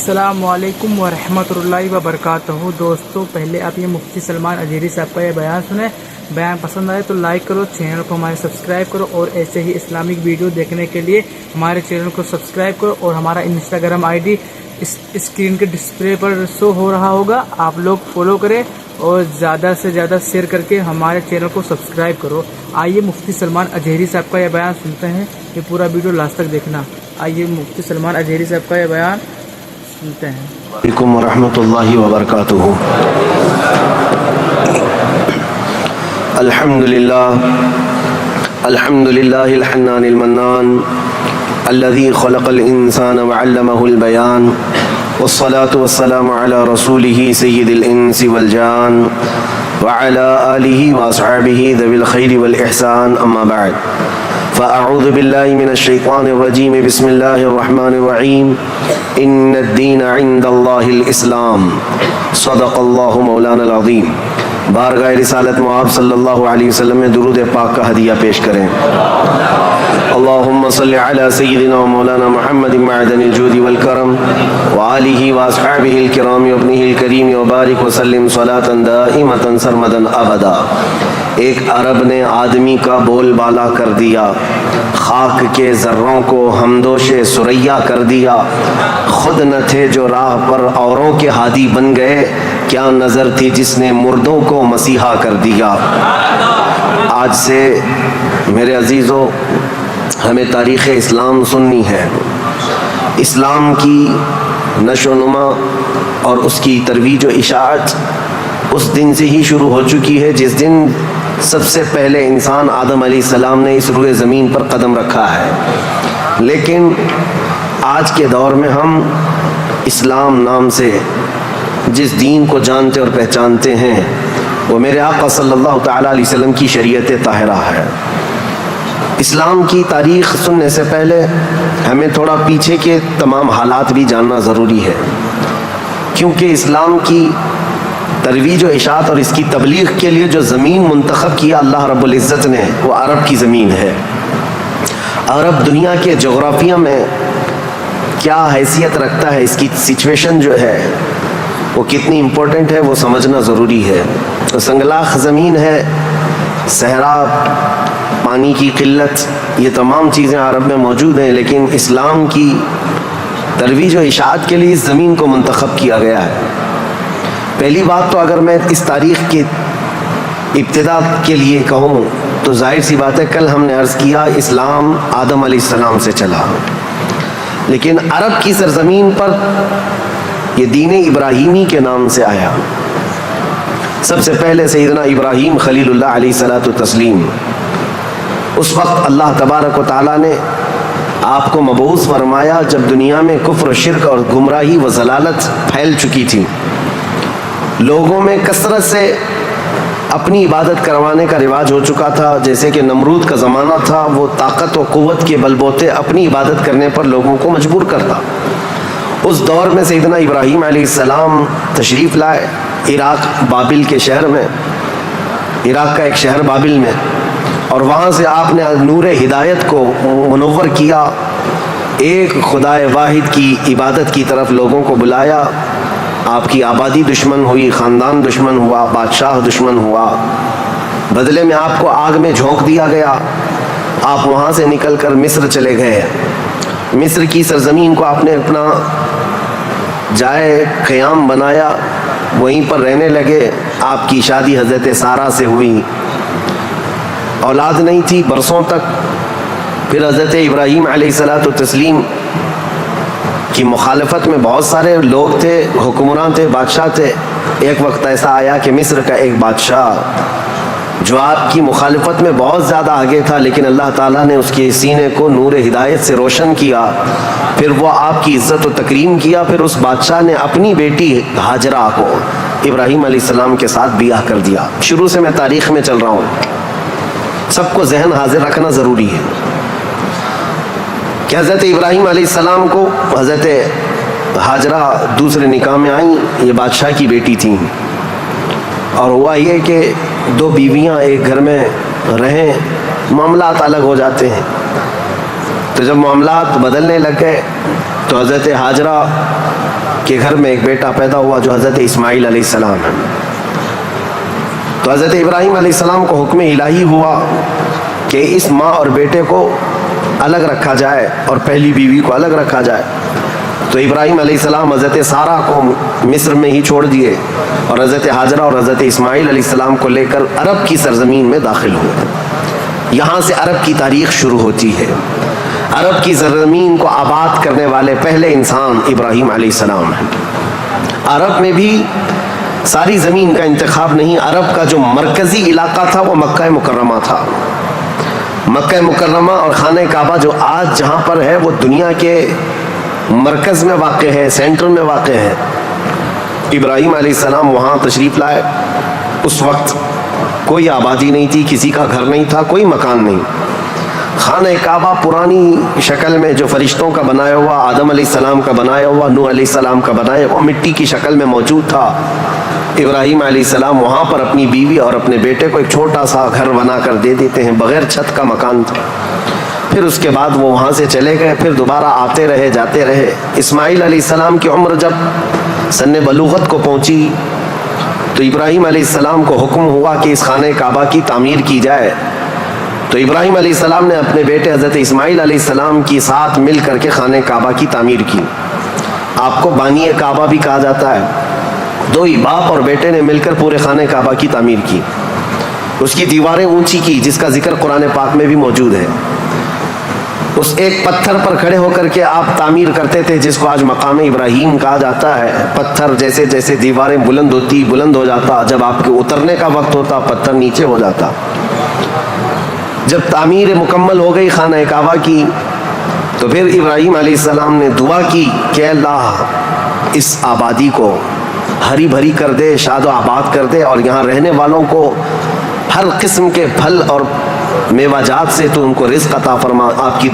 السلام علیکم ورحمۃ اللہ وبرکاتہ۔ دوستو، پہلے آپ یہ مفتی سلمان اجہیری صاحب کا یہ بیان سنیں۔ بیان پسند آئے تو لائک کرو، چینل کو ہمارے سبسکرائب کرو، اور ایسے ہی اسلامک ویڈیو دیکھنے کے لیے ہمارے چینل کو سبسکرائب کرو، اور ہمارا انسٹاگرام آئی ڈی اسکرین کے ڈسپلے پر شو ہو رہا ہوگا، آپ لوگ فالو کریں اور زیادہ سے زیادہ شیئر کر کے ہمارے چینل کو سبسکرائب کرو۔ آئیے مفتی سلمان اجہیری صاحب کا یہ بیان سنتے ہیں، یہ پورا ویڈیو لاسٹ تک دیکھنا۔ آئیے مفتی سلمان اجہیری صاحب کا یہ بیان سنتے ہیں۔ علیکم ورحمۃ اللہ وبرکاتہ۔ الحمد للہ الحنان المنان الذي خلق الانسان وعلمه البيان، والصلاة والسلام على رسوله سید الانس والجان وعلى آلہ واصحابہ ذوی الخیر والاحسان، اما بعد فاعوذ باللہ من الشیطان الرجیم، بسم اللہ الرحمن الرحیم۔ ان الدین عند اللہ الاسلام، صدق اللہ مولانا العظیم۔ بارگاہ رسالت مآب صلی اللہ علیہ وسلم میں درود پاک کا ہدیہ پیش کریں۔ اللہم صلی علی سیدنا و مولانا محمد معدن الجود والکرم وآلہ واصحابہ الکرام وابنہ الکریم وبارک وسلم صلاة دائمة سرمدا ابدا۔ ایک عرب نے آدمی کا بول بالا کر دیا، خاک کے ذروں کو ہمدوش سریا کر دیا۔ خود نہ تھے جو راہ پر اوروں کے ہادی بن گئے، کیا نظر تھی جس نے مردوں کو مسیحا کر دیا۔ آج سے میرے عزیزو، ہمیں تاریخ اسلام سننی ہے۔ اسلام کی نشو و نما اور اس کی ترویج و اشاعت اس دن سے ہی شروع ہو چکی ہے جس دن سب سے پہلے انسان آدم علیہ السلام نے اس روئے زمین پر قدم رکھا ہے۔ لیکن آج کے دور میں ہم اسلام نام سے جس دین کو جانتے اور پہچانتے ہیں وہ میرے آقا صلی اللہ تعالیٰ علیہ وسلم کی شریعت طاہرہ ہے۔ اسلام کی تاریخ سننے سے پہلے ہمیں تھوڑا پیچھے کے تمام حالات بھی جاننا ضروری ہے، کیونکہ اسلام کی ترویج و اشاعت اور اس کی تبلیغ کے لیے جو زمین منتخب کیا اللہ رب العزت نے، وہ عرب کی زمین ہے۔ عرب دنیا کے جغرافیہ میں کیا حیثیت رکھتا ہے، اس کی سچویشن جو ہے وہ کتنی امپورٹنٹ ہے، وہ سمجھنا ضروری ہے۔ تو سنگلاخ زمین ہے، صحرا، پانی کی قلت، یہ تمام چیزیں عرب میں موجود ہیں، لیکن اسلام کی ترویج و اشاعت کے لیے اس زمین کو منتخب کیا گیا ہے۔ پہلی بات تو اگر میں اس تاریخ کی ابتدا کے لیے کہوں تو ظاہر سی بات ہے، کل ہم نے عرض کیا اسلام آدم علیہ السلام سے چلا، لیکن عرب کی سرزمین پر یہ دین ابراہیمی کے نام سے آیا۔ سب سے پہلے سیدنا ابراہیم خلیل اللہ علیہ الصلوۃ والتسلیم، اس وقت اللہ تبارک و تعالیٰ نے آپ کو مبعوث فرمایا جب دنیا میں کفر و شرک اور گمراہی و ضلالت پھیل چکی تھی، لوگوں میں کثرت سے اپنی عبادت کروانے کا رواج ہو چکا تھا۔ جیسے کہ نمرود کا زمانہ تھا، وہ طاقت و قوت کے بل بوتے اپنی عبادت کرنے پر لوگوں کو مجبور کرتا۔ اس دور میں سیدنا ابراہیم علیہ السلام تشریف لائے عراق، بابل کے شہر میں، عراق کا ایک شہر بابل میں، اور وہاں سے آپ نے نور ہدایت کو منور کیا، ایک خدائے واحد کی عبادت کی طرف لوگوں کو بلایا۔ آپ کی آبادی دشمن ہوئی، خاندان دشمن ہوا، بادشاہ دشمن ہوا، بدلے میں آپ کو آگ میں جھونک دیا گیا۔ آپ وہاں سے نکل کر مصر چلے گئے۔ مصر کی سرزمین کو آپ نے اپنا جائے قیام بنایا، وہیں پر رہنے لگے۔ آپ کی شادی حضرت سارہ سے ہوئی، اولاد نہیں تھی برسوں تک۔ پھر حضرت ابراہیم علیہ الصلوۃ والتسلیم کی مخالفت میں بہت سارے لوگ تھے، حکمران تھے، بادشاہ تھے۔ ایک وقت ایسا آیا کہ مصر کا ایک بادشاہ جو آپ کی مخالفت میں بہت زیادہ آگے تھا، لیکن اللہ تعالیٰ نے اس کے سینے کو نور ہدایت سے روشن کیا، پھر وہ آپ کی عزت و تکریم کیا۔ پھر اس بادشاہ نے اپنی بیٹی ہاجرہ کو ابراہیم علیہ السلام کے ساتھ بیاہ کر دیا۔ شروع سے میں تاریخ میں چل رہا ہوں، سب کو ذہن حاضر رکھنا ضروری ہے کہ حضرت ابراہیم علیہ السلام کو حضرت ہاجرہ دوسرے نکاح میں آئیں، یہ بادشاہ کی بیٹی تھیں، اور ہوا یہ کہ دو بیویاں ایک گھر میں رہیں، معاملات الگ ہو جاتے ہیں۔ تو جب معاملات بدلنے لگ گئے تو حضرت حاجرہ کے گھر میں ایک بیٹا پیدا ہوا جو حضرت اسماعیل علیہ السلام ہے. تو حضرت ابراہیم علیہ السلام کو حکم الہی ہوا کہ اس ماں اور بیٹے کو الگ رکھا جائے اور پہلی بیوی کو الگ رکھا جائے. تو ابراہیم علیہ السلام حضرت سارہ کو مصر میں ہی چھوڑ دیے اور حضرت حاجرہ اور حضرت اسماعیل علیہ السلام کو لے کر عرب کی سرزمین میں داخل ہوئے. یہاں سے عرب کی تاریخ شروع ہوتی ہے. عرب کی سرزمین کو آباد کرنے والے پہلے انسان ابراہیم علیہ السلام ہیں. عرب میں بھی ساری زمین کا انتخاب نہیں. عرب کا جو مرکزی علاقہ تھا وہ مکہ مکرمہ تھا. مکہ مکرمہ اور خانہ کعبہ جو آج جہاں پر ہے وہ دنیا کے مرکز میں واقع ہے, سینٹر میں واقع ہے. ابراہیم علیہ السلام وہاں تشریف لائے. اس وقت کوئی آبادی نہیں تھی, کسی کا گھر نہیں تھا, کوئی مکان نہیں. خانہ کعبہ پرانی شکل میں جو فرشتوں کا بنایا ہوا, آدم علیہ السلام کا بنایا ہوا, نوح علیہ السلام کا بنایا ہوا مٹی کی شکل میں موجود تھا. ابراہیم علیہ السلام وہاں پر اپنی بیوی اور اپنے بیٹے کو ایک چھوٹا سا گھر بنا کر دے دیتے ہیں, بغیر چھت کا مکان تھا. پھر اس کے بعد وہ وہاں سے چلے گئے, پھر دوبارہ آتے رہے جاتے رہے. اسماعیل علیہ السلام کی عمر جب سن بلوغت کو پہنچی تو ابراہیم علیہ السلام کو حکم ہوا کہ اس خانہ کعبہ کی تعمیر کی جائے. تو ابراہیم علیہ السلام نے اپنے بیٹے حضرت اسماعیل علیہ السلام کی ساتھ مل کر کے خانہ کعبہ کی تعمیر کی. آپ کو بانی کعبہ بھی کہا جاتا ہے. دو ہی باپ اور بیٹے نے مل کر پورے خانہ کعبہ کی تعمیر کی. اس کی دیواریں اونچی کی, جس کا ذکر قرآن پاک میں بھی موجود ہے. اس ایک پتھر پر کھڑے ہو کر کے آپ تعمیر کرتے تھے, جس کو آج مقام ابراہیم کہا جاتا ہے. پتھر جیسے جیسے دیواریں بلند ہو جاتا, جب آپ کے اترنے کا وقت ہوتا پتھر نیچے ہو جاتا. جب تعمیر مکمل ہو گئی خانہ کعبہ کی تو پھر ابراہیم علیہ السلام نے دعا کی کہ اللہ اس آبادی کو ہری بھری کر دے, شاد و آباد کر دے, اور یہاں رہنے والوں کو ہر قسم کے پھل اور میوہ جات سے تو ان کو رزق عطا فرما. آپ کی